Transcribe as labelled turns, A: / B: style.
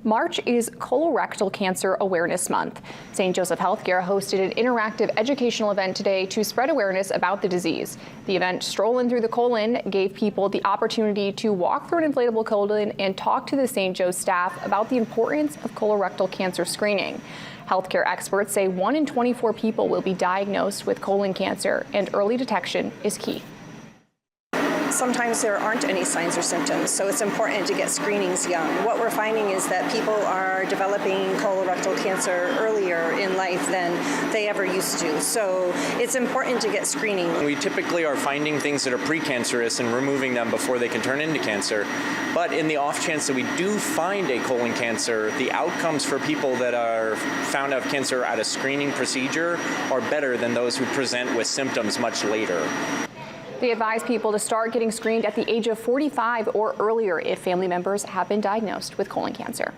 A: March is Colorectal Cancer Awareness Month. St. Joseph Healthcare hosted an interactive educational event today to spread awareness about the disease. The event, Strolling Through the Colon, gave people the opportunity to walk through an inflatable colon and talk to the St. Joe staff about the importance of colorectal cancer screening. Healthcare experts say 1 in 24 people will be diagnosed with colon cancer, and early detection is key.
B: Sometimes there aren't any signs or symptoms, so it's important to get screenings young. What we're finding is that people are developing colorectal cancer earlier in life than they ever used to, so it's important to get screening.
C: We typically are finding things that are precancerous and removing them before they can turn into cancer, but in the off chance that we do find a colon cancer, the outcomes for people that are found to have cancer at a screening procedure are better than those who present with symptoms much later.
A: They advise people to start getting screened at the age of 45 or earlier if family members have been diagnosed with colon cancer.